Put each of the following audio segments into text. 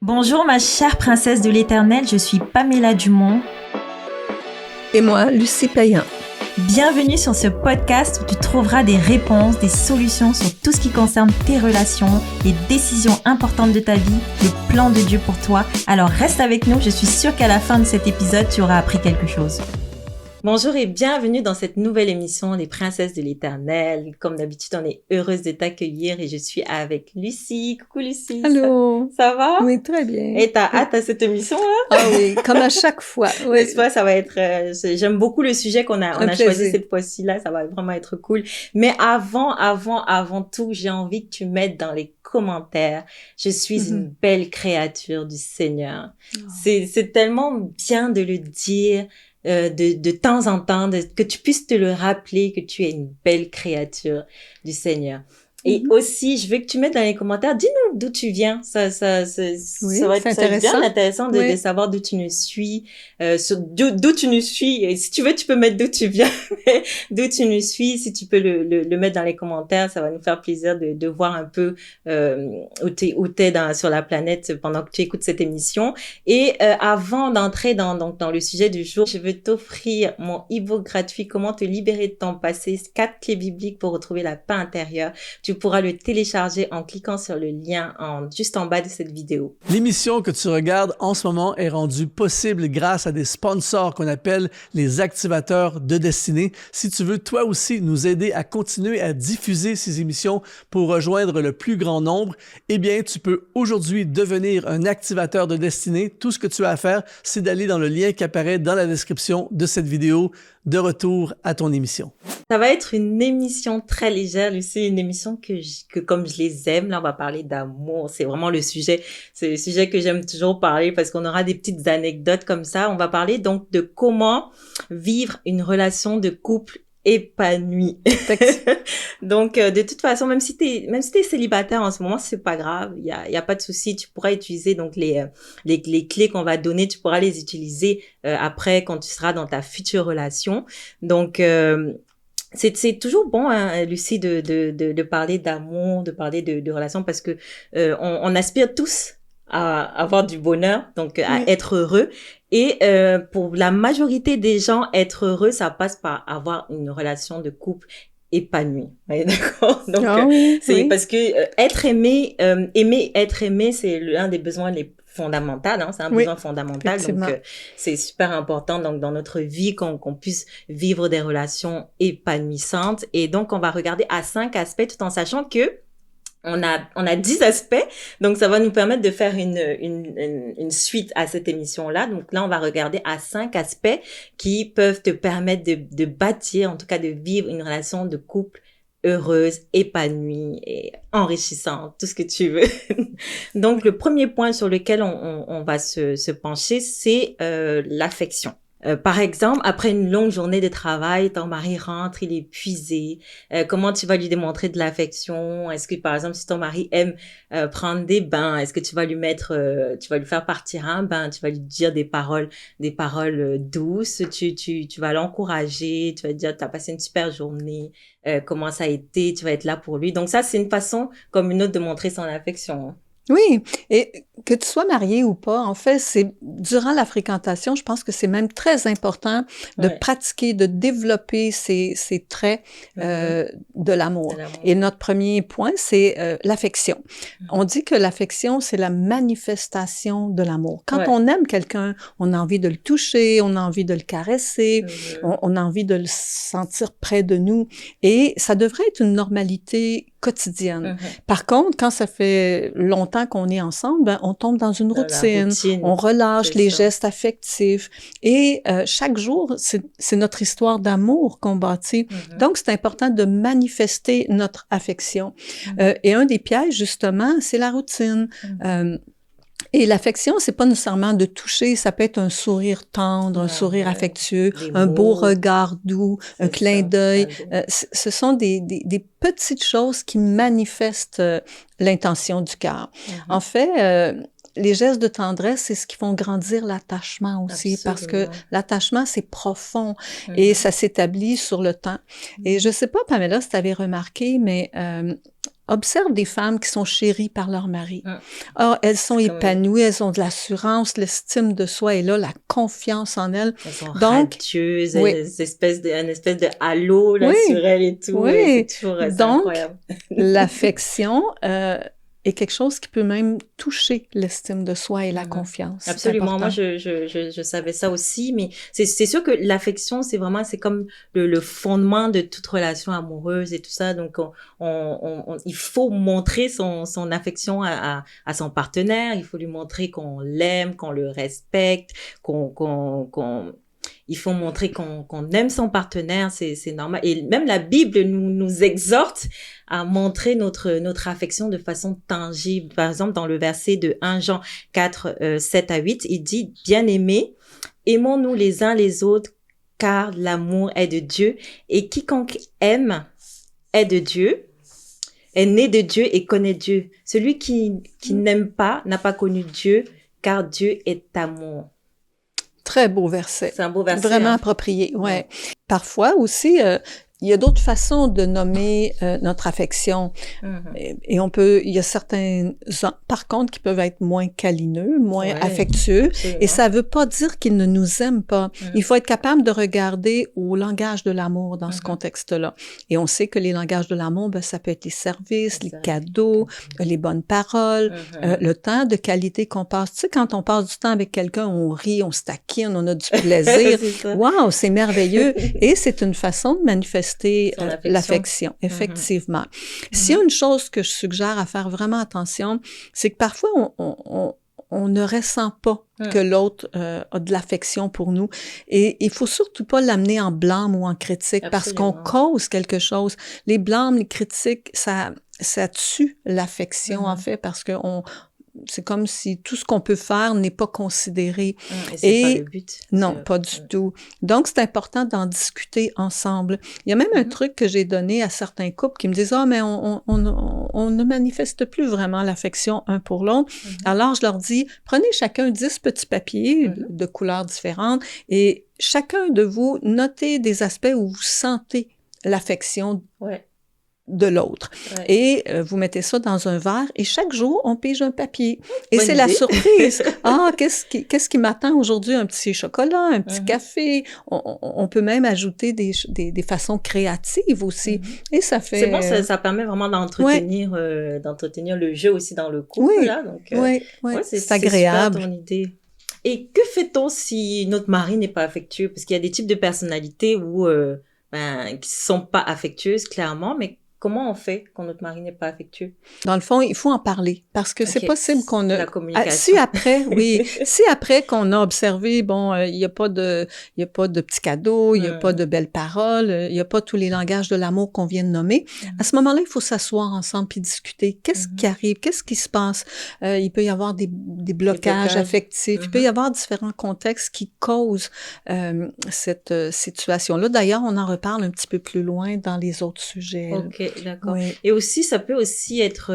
Bonjour ma chère princesse de l'Éternel, je suis Pamela Dumont. Et moi, Lucie Payan. Bienvenue sur ce podcast où tu trouveras des réponses, des solutions sur tout ce qui concerne tes relations, les décisions importantes de ta vie, le plan de Dieu pour toi. Alors reste avec nous, je suis sûre qu'à la fin de cet épisode, tu auras appris quelque chose. Bonjour et bienvenue dans cette nouvelle émission Les Princesses de l'Éternel. Comme d'habitude, on est heureuse de t'accueillir et je suis avec Lucie. Coucou Lucie. Allô. Ça va? Oui, très bien. Et t'as hâte à cette émission-là? Ah oui, comme à chaque fois. Oui. N'est-ce pas, ça va être, j'aime beaucoup le sujet qu'on a choisi cette fois-ci-là, ça va vraiment être cool. Mais avant tout, j'ai envie que tu mettes dans les commentaires, je suis une belle créature du Seigneur. Oh. C'est tellement bien de le dire, de temps en temps, que tu puisses te le rappeler que tu es une belle créature du Seigneur. Et aussi, je veux que tu mettes dans les commentaires, dis-nous d'où tu viens. Ça va être bien intéressant de savoir d'où tu nous suis, d'où tu nous suis. Et si tu veux, tu peux mettre d'où tu viens, d'où tu nous suis. Si tu peux le mettre dans les commentaires, ça va nous faire plaisir de voir un peu où t'es sur la planète pendant que tu écoutes cette émission. Et avant d'entrer dans le sujet du jour, je veux t'offrir mon e-book gratuit Comment te libérer de ton passé, 4 clés bibliques pour retrouver la paix intérieure. Tu pourras le télécharger en cliquant sur le lien juste en bas de cette vidéo. L'émission que tu regardes en ce moment est rendue possible grâce à des sponsors qu'on appelle les activateurs de destinée. Si tu veux toi aussi nous aider à continuer à diffuser ces émissions pour rejoindre le plus grand nombre, eh bien, tu peux aujourd'hui devenir un activateur de destinée. Tout ce que tu as à faire, c'est d'aller dans le lien qui apparaît dans la description de cette vidéo. De retour à ton émission. Ça va être une émission très légère, Lucie, une émission que comme je les aime, là on va parler d'amour, c'est vraiment c'est le sujet que j'aime toujours parler parce qu'on aura des petites anecdotes comme ça. On va parler donc de comment vivre une relation de couple épanouie. Donc de toute façon, même si t'es célibataire en ce moment, c'est pas grave, il y a pas de souci, tu pourras utiliser donc les clés qu'on va donner, tu pourras les utiliser après quand tu seras dans ta future relation. Donc c'est toujours bon, hein, Lucie, de parler d'amour, de parler de relations parce que on aspire tous à avoir du bonheur, donc à être heureux. Et pour la majorité des gens, être heureux, ça passe par avoir une relation de couple épanouie. Ouais, d'accord. Donc parce que être aimé, être aimé, c'est l'un des besoins les fondamentaux, hein, c'est un besoin fondamental. Donc c'est super important donc dans notre vie qu'on puisse vivre des relations épanouissantes. Et donc on va regarder à 5 aspects tout en sachant que on a 10 aspects, donc ça va nous permettre de faire une suite à cette émission-là. Donc là, on va regarder à 5 aspects qui peuvent te permettre de bâtir, en tout cas de vivre une relation de couple heureuse, épanouie et enrichissante, tout ce que tu veux. Donc le premier point sur lequel on va se pencher, c'est l'affection. Par exemple, après une longue journée de travail, ton mari rentre, il est épuisé. Comment tu vas lui démontrer de l'affection? Est-ce que, par exemple, si ton mari aime prendre des bains, est-ce que tu vas lui faire partir un bain, tu vas lui dire des paroles douces, tu vas l'encourager, tu vas lui dire t'as passé une super journée, comment ça a été, tu vas être là pour lui. Donc ça, c'est une façon comme une autre de montrer son affection. Oui, et que tu sois marié ou pas, en fait, c'est durant la fréquentation, je pense que c'est même très important de pratiquer, de développer ces traits de l'amour. Et notre premier point, c'est l'affection. On dit que l'affection, c'est la manifestation de l'amour. Quand on aime quelqu'un, on a envie de le toucher, on a envie de le caresser, on a envie de le sentir près de nous. Et ça devrait être une normalité quotidienne. Par contre, quand ça fait longtemps qu'on est ensemble, ben, on tombe dans une routine, on relâche les gestes affectifs et chaque jour, c'est notre histoire d'amour qu'on bâtit. Donc, c'est important de manifester notre affection. Et un des pièges, justement, c'est la routine. Et l'affection, c'est pas nécessairement de toucher, ça peut être un sourire tendre, un sourire affectueux, un beau regard doux, un clin d'œil. Ce sont des petites choses qui manifestent l'intention du cœur. En fait, les gestes de tendresse, c'est ce qui font grandir l'attachement aussi, parce que l'attachement, c'est profond et ça s'établit sur le temps. Et je sais pas, Pamela, si tu avais remarqué, mais observe des femmes qui sont chéries par leur mari. Or, elles sont épanouies, elles ont de l'assurance, l'estime de soi est là, la confiance en elles. Elles sont radieuses, une espèce de halo là, sur elles et tout. Oui, c'est incroyable. L'affection est quelque chose qui peut même toucher l'estime de soi et la confiance. Absolument. Moi, je savais ça aussi, mais c'est sûr que l'affection, c'est comme le fondement de toute relation amoureuse et tout ça. Donc, il faut montrer son affection à son partenaire. Il faut lui montrer qu'on l'aime, qu'on le respecte, il faut montrer qu'on aime son partenaire, c'est normal. Et même la Bible nous exhorte à montrer notre affection de façon tangible. Par exemple, dans le verset de 1 Jean 4, 7 à 8, il dit « Bien-aimés, aimons-nous les uns les autres, car l'amour est de Dieu, et quiconque aime est de Dieu, est né de Dieu et connaît Dieu. Celui qui n'aime pas n'a pas connu Dieu, car Dieu est amour. » Très beau verset. C'est un beau verset. Vraiment approprié, ouais. Parfois aussi, il y a d'autres façons de nommer notre affection. Et il y a certains, par contre, qui peuvent être moins câlineux, moins affectueux. Absolument. Et ça veut pas dire qu'ils ne nous aiment pas. Il faut être capable de regarder au langage de l'amour dans ce contexte-là. Et on sait que les langages de l'amour, ça peut être les services, les cadeaux, les bonnes paroles, le temps de qualité qu'on passe. Tu sais, quand on passe du temps avec quelqu'un, on rit, on se taquine, on a du plaisir. Waouh, c'est merveilleux. Et c'est une façon de manifester l'affection, effectivement. S'il y a une chose que je suggère à faire vraiment attention, c'est que parfois, on ne ressent pas que l'autre a de l'affection pour nous. Et il faut surtout pas l'amener en blâme ou en critique. Absolument. Parce qu'on cause quelque chose. Les blâmes, les critiques, ça tue l'affection, en fait, parce que c'est comme si tout ce qu'on peut faire n'est pas considéré. Et c'est pas le but. Non, pas du tout. Donc, c'est important d'en discuter ensemble. Il y a même un truc que j'ai donné à certains couples qui me disent « Ah, mais on ne manifeste plus vraiment l'affection un pour l'autre. » Alors, je leur dis « Prenez chacun 10 petits papiers de couleurs différentes et chacun de vous, notez des aspects où vous sentez l'affection de l'autre. Et vous mettez ça dans un verre et chaque jour, on pige un papier. Et c'est la surprise. Ah, qu'est-ce qui m'attend aujourd'hui? Un petit chocolat, un petit café. On peut même ajouter des façons créatives aussi. Et ça fait... C'est bon, ça permet vraiment d'entretenir le jeu aussi dans le couple. Là, donc, c'est agréable. C'est super ton idée. Et que fait-on si notre mari n'est pas affectueux? Parce qu'il y a des types de personnalités qui sont pas affectueuses, clairement, mais comment on fait quand notre mari n'est pas affectueux? Dans le fond, il faut en parler parce que c'est possible qu'on a... La communication. Si après qu'on a observé, il y a pas de petits cadeaux, il y a pas de belles paroles, il y a pas tous les langages de l'amour qu'on vient de nommer, à ce moment-là, il faut s'asseoir ensemble puis discuter. Qu'est-ce qui arrive? Qu'est-ce qui se passe? Il peut y avoir des blocages affectifs. Il peut y avoir différents contextes qui causent cette situation-là. D'ailleurs, on en reparle un petit peu plus loin dans les autres sujets. OK. D'accord. Oui. Et aussi, ça peut aussi être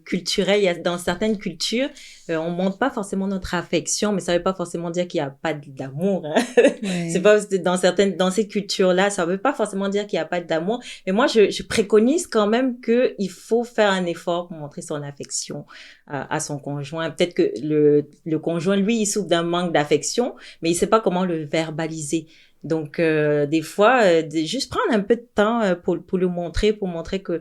culturel. Dans certaines cultures, on montre pas forcément notre affection, mais ça veut pas forcément dire qu'il y a pas d'amour. Hein. C'est pas dans ces cultures-là, ça veut pas forcément dire qu'il y a pas d'amour. Mais moi, je préconise quand même que il faut faire un effort pour montrer son affection à son conjoint. Peut-être que le conjoint, lui, il souffre d'un manque d'affection, mais il sait pas comment le verbaliser. Donc, des fois, juste prendre un peu de temps pour le montrer, pour montrer que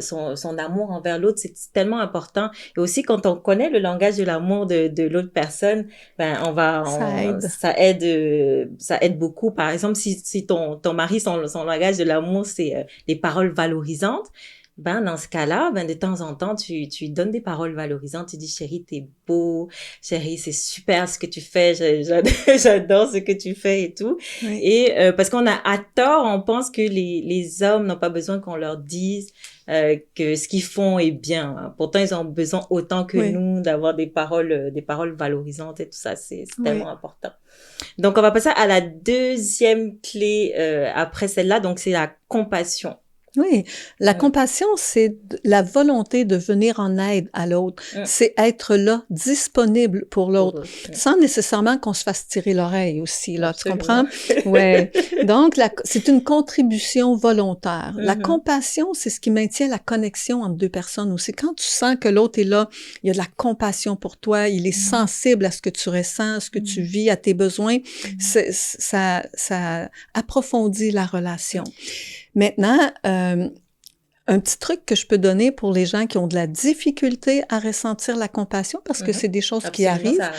son amour envers l'autre, c'est tellement important. Et aussi, quand on connaît le langage de l'amour de l'autre personne, ça aide beaucoup. Par exemple, si ton mari, son langage de l'amour, c'est les paroles valorisantes, dans ce cas-là, de temps en temps, tu lui donnes des paroles valorisantes. Tu dis, chérie, t'es beau. Chérie, c'est super ce que tu fais. J'adore ce que tu fais et tout. Oui. Et parce qu'on a à tort, on pense que les hommes n'ont pas besoin qu'on leur dise que ce qu'ils font est bien. Pourtant, ils ont besoin autant que nous d'avoir des paroles valorisantes et tout ça. C'est tellement important. Donc, on va passer à la deuxième clé après celle-là. Donc, c'est la compassion. Oui, la compassion, c'est la volonté de venir en aide à l'autre. C'est être là, disponible pour l'autre, sans nécessairement qu'on se fasse tirer l'oreille aussi, là. Absolument. Tu comprends? Ouais. Donc, c'est une contribution volontaire. La compassion, c'est ce qui maintient la connexion entre deux personnes aussi. Quand tu sens que l'autre est là, il y a de la compassion pour toi, il est sensible à ce que tu ressens, à ce que tu vis, à tes besoins, ça approfondit la relation. Maintenant, un petit truc que je peux donner pour les gens qui ont de la difficulté à ressentir la compassion, parce que c'est des choses qui arrivent,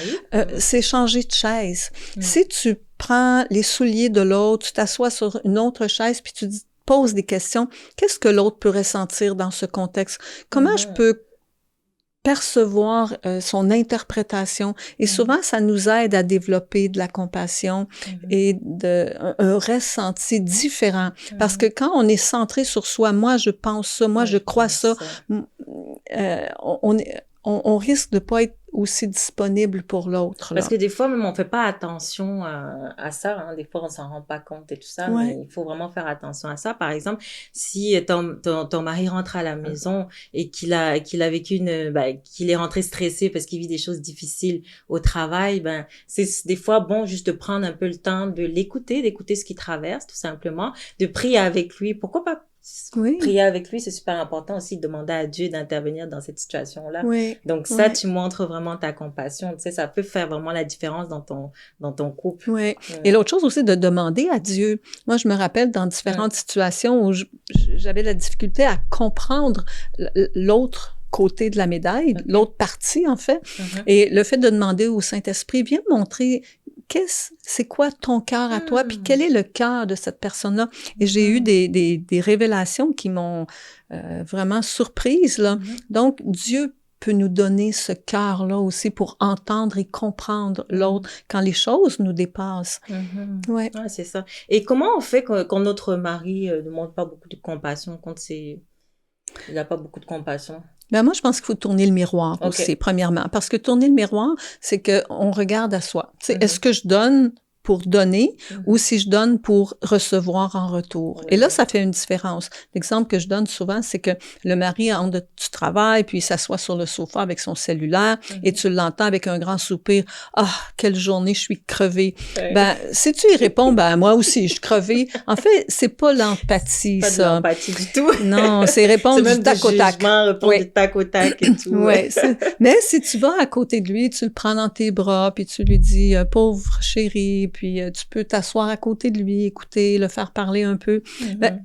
c'est changer de chaise. Si tu prends les souliers de l'autre, tu t'assois sur une autre chaise, puis tu poses des questions, qu'est-ce que l'autre peut ressentir dans ce contexte? Comment je peux percevoir son interprétation. Et souvent, ça nous aide à développer de la compassion et un ressenti différent. Parce que quand on est centré sur soi, moi, je pense ça, moi, je crois ça, on risque de pas être aussi disponible pour l'autre. Parce que des fois, même, on fait pas attention à ça. Hein. Des fois, on s'en rend pas compte et tout ça. Ouais. Mais il faut vraiment faire attention à ça. Par exemple, si ton mari rentre à la maison et qu'il a vécu qu'il est rentré stressé parce qu'il vit des choses difficiles au travail, c'est des fois bon juste de prendre un peu le temps de l'écouter, d'écouter ce qu'il traverse, tout simplement, de prier avec lui. Pourquoi pas? Oui. Prier avec lui, c'est super important aussi, de demander à Dieu d'intervenir dans cette situation-là. Oui. Donc ça, tu montres vraiment ta compassion. Tu sais, ça peut faire vraiment la différence dans ton couple. Oui. Et l'autre chose aussi, de demander à Dieu. Moi, je me rappelle dans différentes situations où j'avais la difficulté à comprendre l'autre côté de la médaille, l'autre partie, en fait. Et le fait de demander au Saint-Esprit, viens me montrer c'est quoi ton cœur à toi, puis quel est le cœur de cette personne-là? Et j'ai eu des révélations qui m'ont vraiment surprise, là. Donc, Dieu peut nous donner ce cœur-là aussi pour entendre et comprendre l'autre quand les choses nous dépassent. Ouais, c'est ça. Et comment on fait quand notre mari ne montre pas beaucoup de compassion, il n'a pas beaucoup de compassion? Moi, je pense qu'il faut tourner le miroir aussi, premièrement. Parce que tourner le miroir, c'est qu'on regarde à soi. Est-ce que je donne pour donner ou si je donne pour recevoir en retour. Et là, ça fait une différence. L'exemple que je donne souvent, c'est que le mari rentre du travail, puis il s'assoit sur le sofa avec son cellulaire et tu l'entends avec un grand soupir. « Ah, quelle journée, je suis crevée. » Si tu y réponds, moi aussi, je suis crevée. En fait, c'est pas l'empathie, ça. Pas de l'empathie du tout. Non, c'est répondre du tac au tac. Répondre du tac au tac et tout. Mais si tu vas à côté de lui, tu le prends dans tes bras, puis tu lui dis « Pauvre chéri », puis tu peux t'asseoir à côté de lui, écouter, le faire parler un peu.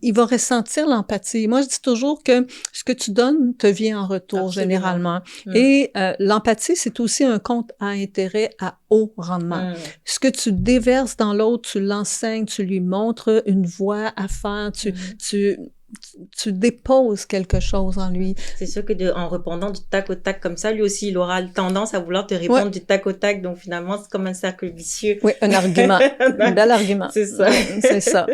Il va ressentir l'empathie. Moi, je dis toujours que ce que tu donnes te vient en retour, généralement. Et l'empathie, c'est aussi un compte à intérêt à haut rendement. Ce que tu déverses dans l'autre, tu l'enseignes, tu lui montres une voie à faire, tu déposes quelque chose en lui. C'est sûr que en répondant du tac au tac comme ça, lui aussi, il aura tendance à vouloir te répondre du tac au tac. Donc, finalement, c'est comme un cercle vicieux. Oui, un argument. Un bel argument. C'est ça. C'est ça.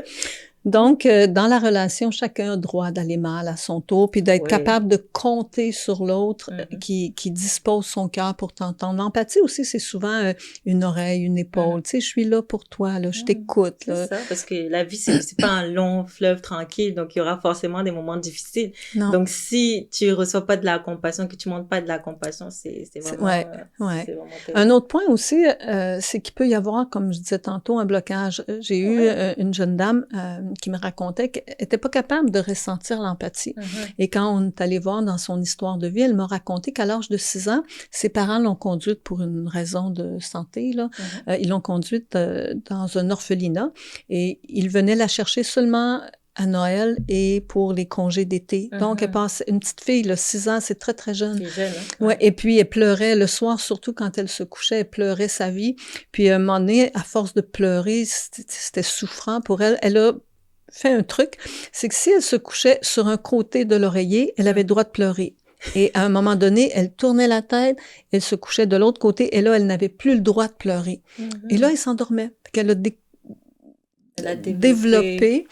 Donc, dans la relation, chacun a droit d'aller mal à son tour, puis d'être capable de compter sur l'autre qui dispose son cœur pour t'entendre. L'empathie aussi, c'est souvent une oreille, une épaule. Tu sais, je suis là pour toi, là, je t'écoute. Là. C'est ça, parce que la vie, c'est pas un long fleuve tranquille, donc il y aura forcément des moments difficiles. Non. Donc, si tu reçois pas de la compassion, que tu montres pas de la compassion, c'est vraiment... c'est vraiment un autre point aussi, c'est qu'il peut y avoir, comme je disais tantôt, un blocage. J'ai eu une jeune dame qui me racontait qu'elle n'était pas capable de ressentir l'empathie. Et quand on est allé voir dans son histoire de vie, elle m'a raconté qu'à l'âge de 6 ans, ses parents l'ont conduite pour une raison de santé, là. Ils l'ont conduite dans un orphelinat et ils venaient la chercher seulement à Noël et pour les congés d'été. Donc, elle passe, une petite fille, là, 6 ans, c'est très, très jeune. C'est jeune, hein? Ouais, et puis, elle pleurait le soir, surtout quand elle se couchait, elle pleurait sa vie. Puis, à un moment donné, à force de pleurer, c'était souffrant pour elle. Elle a fait un truc, c'est que si elle se couchait sur un côté de l'oreiller, elle avait le droit de pleurer. Et à un moment donné, elle tournait la tête, elle se couchait de l'autre côté, et là, elle n'avait plus le droit de pleurer. Et là, elle s'endormait. Elle a développé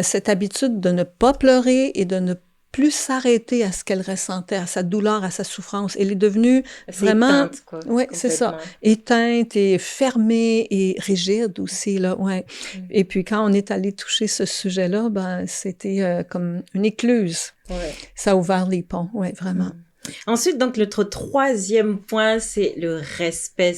cette habitude de ne pas pleurer et de ne plus s'arrêter à ce qu'elle ressentait, à sa douleur, à sa souffrance. Elle est devenue vraiment... éteinte, quoi. Oui, c'est ça. Éteinte et fermée et rigide aussi, là, ouais. Et puis, quand on est allé toucher ce sujet-là, ben, c'était comme une écluse. Ouais. Ça a ouvert les ponts, oui, vraiment. Ensuite, donc, notre troisième point, c'est le respect.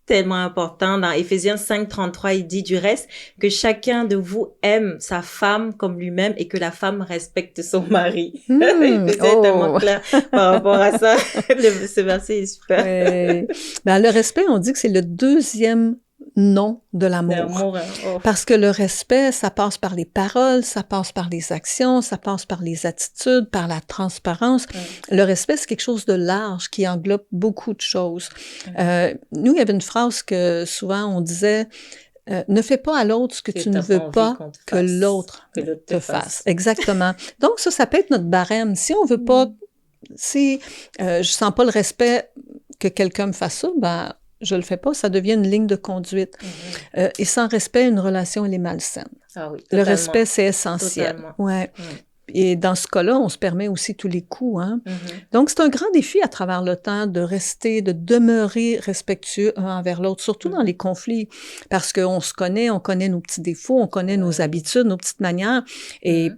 Tellement important. Dans Éphésiens 5:33, il dit du reste que chacun de vous aime sa femme comme lui-même et que la femme respecte son mari. C'est tellement clair par rapport à ça. Ce verset est super. Ben, le respect, on dit que c'est le deuxième nom de l'amour. L'amour, oh. Parce que le respect, ça passe par les paroles, ça passe par les actions, ça passe par les attitudes, par la transparence. Le respect, c'est quelque chose de large qui englobe beaucoup de choses. Nous, il y avait une phrase que souvent on disait ne fais pas à l'autre ce que tu ne veux pas que l'autre te fasse. Exactement. Donc, ça peut être notre barème. Si on veut pas, si je sens pas le respect que quelqu'un me fasse ça, ben je le fais pas, ça devient une ligne de conduite. Et sans respect, une relation, elle est malsaine. Ah oui, le respect, c'est essentiel. Ouais. Et dans ce cas-là, on se permet aussi tous les coups. Hein? Donc, c'est un grand défi à travers le temps de rester, de demeurer respectueux un envers l'autre, surtout dans les conflits, parce qu'on se connaît, on connaît nos petits défauts, on connaît nos habitudes, nos petites manières, et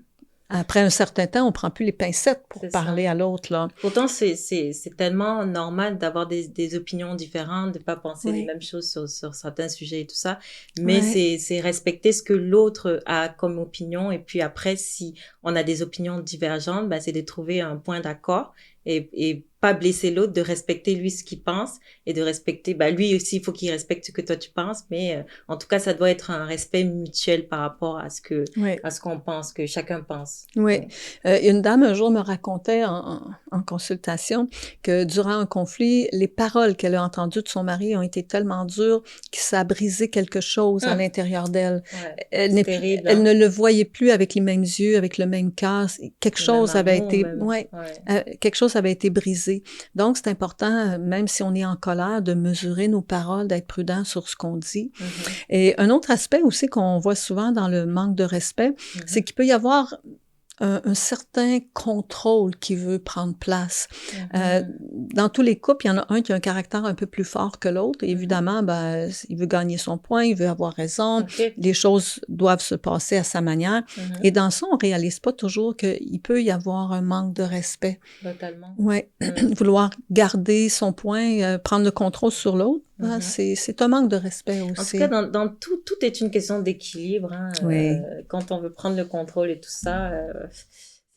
après un certain temps, on prend plus les pincettes pour parler à l'autre, là. Pourtant, c'est tellement normal d'avoir des opinions différentes, de pas penser les mêmes choses sur certains sujets et tout ça. Mais c'est respecter ce que l'autre a comme opinion. Et puis après, si on a des opinions divergentes, ben, c'est de trouver un point d'accord et pas blesser l'autre, de respecter lui ce qu'il pense et de respecter, bah lui aussi, il faut qu'il respecte ce que toi tu penses, mais en tout cas, ça doit être un respect mutuel par rapport à ce que à ce qu'on pense, que chacun pense. Oui. Une dame un jour me racontait en consultation que durant un conflit, les paroles qu'elle a entendues de son mari ont été tellement dures que ça a brisé quelque chose à l'intérieur d'elle. Elle ne le voyait plus avec les mêmes yeux, avec le même cœur. Quelque chose avait été, quelque chose avait été brisé. Donc, c'est important, même si on est en colère, de mesurer nos paroles, d'être prudent sur ce qu'on dit. Et un autre aspect aussi qu'on voit souvent dans le manque de respect, c'est qu'il peut y avoir un certain contrôle qui veut prendre place. Dans tous les couples, il y en a un qui a un caractère un peu plus fort que l'autre. Évidemment, ben, il veut gagner son point, il veut avoir raison. Les choses doivent se passer à sa manière. Et dans ça, on réalise pas toujours qu'il peut y avoir un manque de respect. Totalement. Ouais. Vouloir garder son point, prendre le contrôle sur l'autre, c'est un manque de respect aussi. En tout cas, dans tout est une question d'équilibre. Hein. Quand on veut prendre le contrôle et tout ça,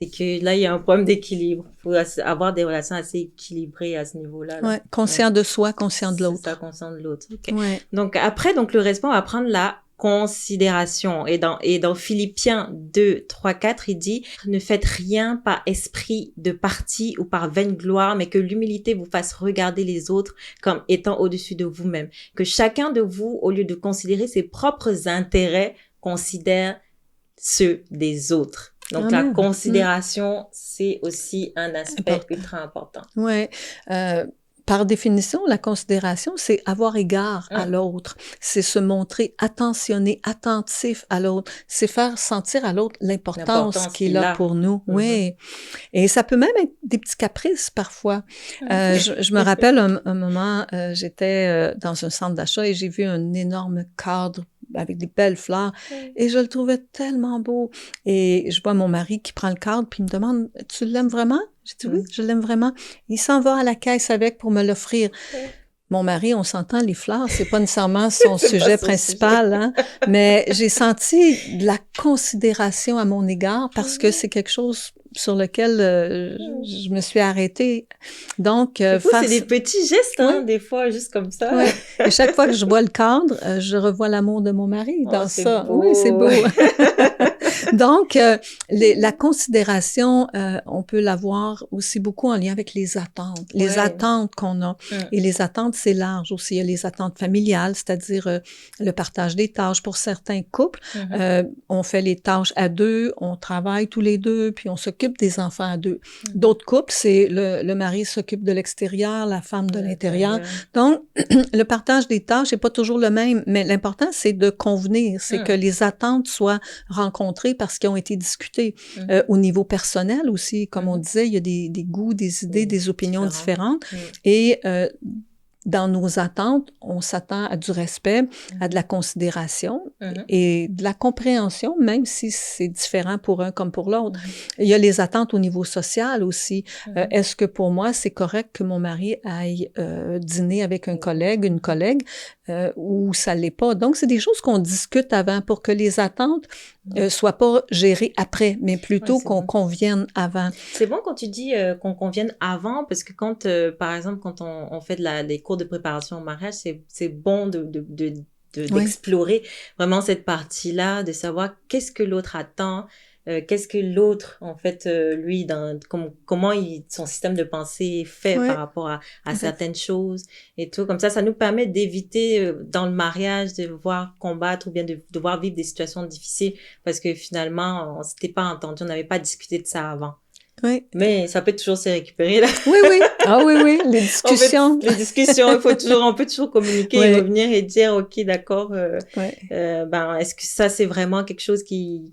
c'est que là, il y a un problème d'équilibre. Il faut avoir des relations assez équilibrées à ce niveau-là. Là. Conscient de soi, conscient de l'autre. C'est ça, conscient de l'autre. Donc après, le respect, on va prendre la considération. Et dans Philippiens 2:3-4, il dit « Ne faites rien par esprit de parti ou par vaine gloire, mais que l'humilité vous fasse regarder les autres comme étant au-dessus de vous-même. Que chacun de vous, au lieu de considérer ses propres intérêts, considère ceux des autres. » Donc, la considération, c'est aussi un aspect ultra important. Oui. Par définition, la considération, c'est avoir égard à l'autre. C'est se montrer attentionné, attentif à l'autre. C'est faire sentir à l'autre l'importance qu'il a pour nous. Oui. Et ça peut même être des petits caprices parfois. Je me rappelle un moment, j'étais dans un centre d'achat et j'ai vu un énorme cadre avec des belles fleurs, et je le trouvais tellement beau. Et je vois mon mari qui prend le cadre, puis il me demande « Tu l'aimes vraiment? » J'ai dit « Oui, je l'aime vraiment. » Il s'en va à la caisse avec pour me l'offrir. Mon mari, on s'entend, les fleurs, c'est pas nécessairement son sujet principal, hein, mais j'ai senti de la considération à mon égard parce que c'est quelque chose sur lequel je me suis arrêtée. Donc, c'est des petits gestes, hein, des fois, juste comme ça. Ouais. Et chaque fois que je vois le cadre, je revois l'amour de mon mari dans ça. Beau. Oui, c'est beau. Donc, la considération, on peut l'avoir aussi beaucoup en lien avec les attentes. Les attentes qu'on a. Et les attentes, c'est large aussi. Il y a les attentes familiales, c'est-à-dire le partage des tâches. Pour certains couples, on fait les tâches à deux, on travaille tous les deux, puis on s'occupe des enfants à deux. D'autres couples, c'est le mari s'occupe de l'extérieur, la femme de l'intérieur. Donc, le partage des tâches n'est pas toujours le même, mais l'important, c'est de convenir, c'est que les attentes soient rencontrées parce parce qu'ils ont été discutés. Au niveau personnel aussi, comme on disait, il y a des goûts, des idées, des opinions différentes. Et dans nos attentes, on s'attend à du respect, à de la considération et de la compréhension, même si c'est différent pour un comme pour l'autre. Il y a les attentes au niveau social aussi. Est-ce que pour moi, c'est correct que mon mari aille dîner avec un collègue, une collègue, ou ça l'est pas? Donc, c'est des choses qu'on discute avant pour que les attentes soient pas gérées après, mais plutôt qu'on convienne avant. C'est bon quand tu dis qu'on convienne avant, parce que quand, par exemple, quand on fait des cours de préparation au mariage, c'est bon d'explorer vraiment cette partie-là, de savoir qu'est-ce que l'autre attend, qu'est-ce que l'autre, en fait, lui, comment son système de pensée est fait par rapport à certaines choses et tout. Comme ça nous permet d'éviter dans le mariage de devoir combattre ou bien de devoir vivre des situations difficiles parce que finalement, on s'était pas entendu, on n'avait pas discuté de ça avant. Oui. Mais ça peut toujours se récupérer, là. Oui. Ah oui, les discussions. En fait, les discussions, on peut toujours communiquer et revenir et dire, OK, d'accord, est-ce que ça, c'est vraiment quelque chose qui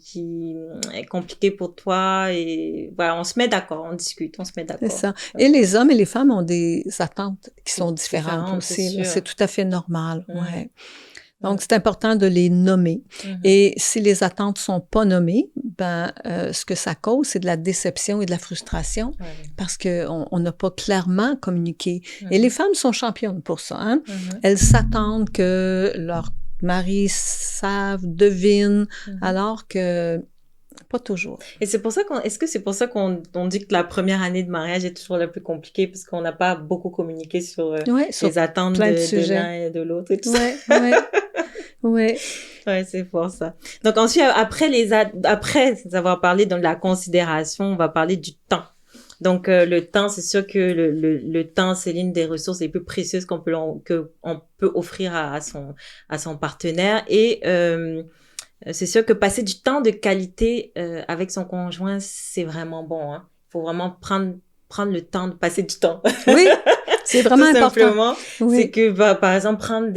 est compliqué pour toi? Et voilà, on se met d'accord, on discute, on se met d'accord. C'est ça. Et les hommes et les femmes ont des attentes qui sont différentes aussi. C'est tout à fait normal, ouais. Donc, c'est important de les nommer. Et si les attentes sont pas nommées, ce que ça cause, c'est de la déception et de la frustration parce que on n'a pas clairement communiqué. Et les femmes sont championnes pour ça, hein. Elles s'attendent que leur mari savent, devinent, alors que pas toujours. Et c'est pour ça est-ce que c'est pour ça qu'on dit que la première année de mariage est toujours la plus compliquée parce qu'on n'a pas beaucoup communiqué sur les attentes de l'un et de l'autre et tout ça. Ouais, c'est pour ça. Donc ensuite, après avoir parlé de la considération, on va parler du temps. Donc le temps, c'est sûr que le temps, c'est l'une des ressources les plus précieuses qu'on peut offrir à son partenaire et c'est sûr que passer du temps de qualité avec son conjoint, c'est vraiment bon, hein. Faut vraiment prendre le temps de passer du temps. Oui, c'est vraiment important. Simplement, c'est que par exemple prendre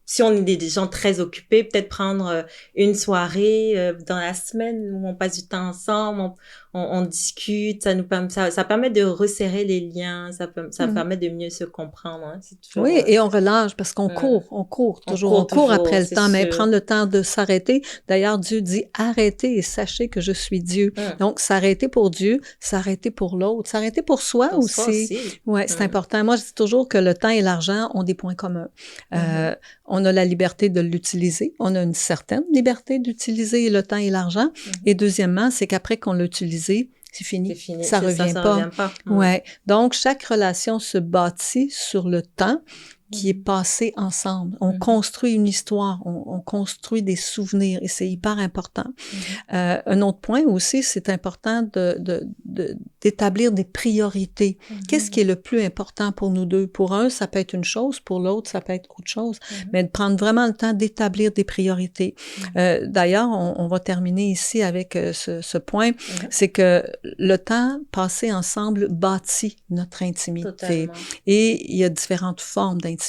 si on est des gens très occupés, peut-être prendre une soirée dans la semaine où on passe du temps ensemble, on discute, ça permet de resserrer les liens, ça permet de mieux se comprendre, hein. C'est toujours, et on relâche parce qu'on court après le temps, mais prendre le temps de s'arrêter. D'ailleurs, Dieu dit « Arrêtez et sachez que je suis Dieu ». Donc, s'arrêter pour Dieu, s'arrêter pour l'autre, s'arrêter pour soi aussi. Ouais, c'est important. Moi, je dis toujours que le temps et l'argent ont des points communs. On a la liberté de l'utiliser. On a une certaine liberté d'utiliser le temps et l'argent. Et deuxièmement, c'est qu'après qu'on l'a utilisé, c'est fini. Ça revient pas. Ouais. Donc, chaque relation se bâtit sur le temps qui est passé ensemble. On construit une histoire, on construit des souvenirs et c'est hyper important. Un autre point aussi, c'est important d'établir des priorités. Qu'est-ce qui est le plus important pour nous deux? Pour un, ça peut être une chose, pour l'autre, ça peut être autre chose, mais de prendre vraiment le temps d'établir des priorités. D'ailleurs, on va terminer ici avec ce point, c'est que le temps passé ensemble bâtit notre intimité. Totalement. Et il y a différentes formes d'intimité.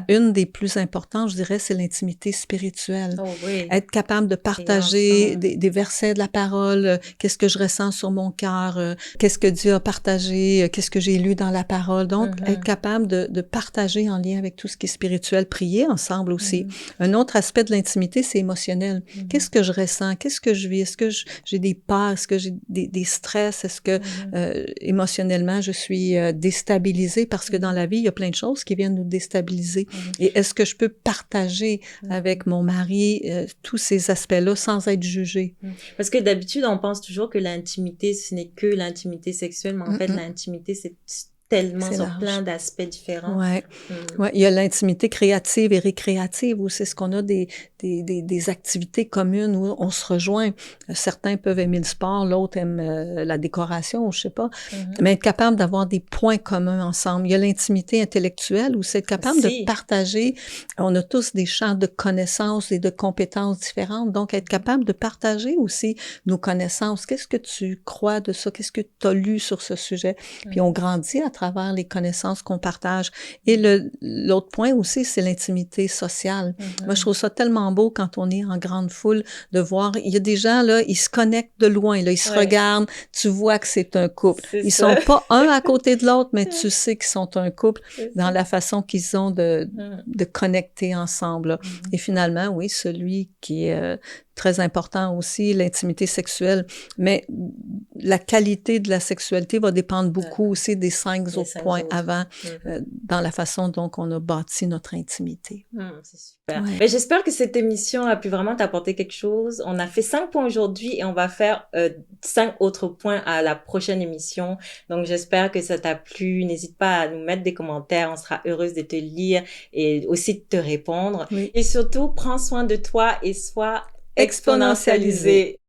Une des plus importantes, je dirais, c'est l'intimité spirituelle. Être capable de partager des versets de la parole, qu'est-ce que je ressens sur mon cœur, qu'est-ce que Dieu a partagé, qu'est-ce que j'ai lu dans la parole. Donc, être capable de partager en lien avec tout ce qui est spirituel, prier ensemble aussi. Un autre aspect de l'intimité, c'est émotionnel. Qu'est-ce que je ressens? Qu'est-ce que je vis? Est-ce que j'ai des peurs? Est-ce que j'ai des stress? Est-ce que émotionnellement, je suis déstabilisée? Parce que dans la vie, il y a plein de choses qui viennent nous déstabiliser. Et est-ce que je peux partager avec mon mari tous ces aspects-là sans être jugée? Parce que d'habitude, on pense toujours que l'intimité, ce n'est que l'intimité sexuelle, mais en fait, l'intimité, c'est tellement sur plein d'aspects différents. Ouais, il y a l'intimité créative et récréative où c'est ce qu'on a des activités communes où on se rejoint. Certains peuvent aimer le sport, l'autre aime la décoration, ou je sais pas. Mais être capable d'avoir des points communs ensemble. Il y a l'intimité intellectuelle où c'est être capable de partager. On a tous des champs de connaissances et de compétences différentes. Donc, être capable de partager aussi nos connaissances. Qu'est-ce que tu crois de ça? Qu'est-ce que tu as lu sur ce sujet? Puis on grandit à travers les connaissances qu'on partage. Et l'autre point aussi, c'est l'intimité sociale. Moi, je trouve ça tellement beau quand on est en grande foule de voir, il y a des gens, là, ils se connectent de loin, là, ils se regardent, tu vois que c'est un couple. Ils sont pas un à côté de l'autre, mais tu sais qu'ils sont un couple dans la façon qu'ils ont de connecter ensemble. Et finalement, oui, celui qui est très important aussi, l'intimité sexuelle, mais la qualité de la sexualité va dépendre beaucoup aussi des 5 autres points avant, dans la façon dont on a bâti notre intimité. C'est super. Mais j'espère que cette émission a pu vraiment t'apporter quelque chose. On a fait 5 points aujourd'hui et on va faire 5 autres points à la prochaine émission. Donc, j'espère que ça t'a plu. N'hésite pas à nous mettre des commentaires. On sera heureuse de te lire et aussi de te répondre. Et surtout, prends soin de toi et sois exponentialisé.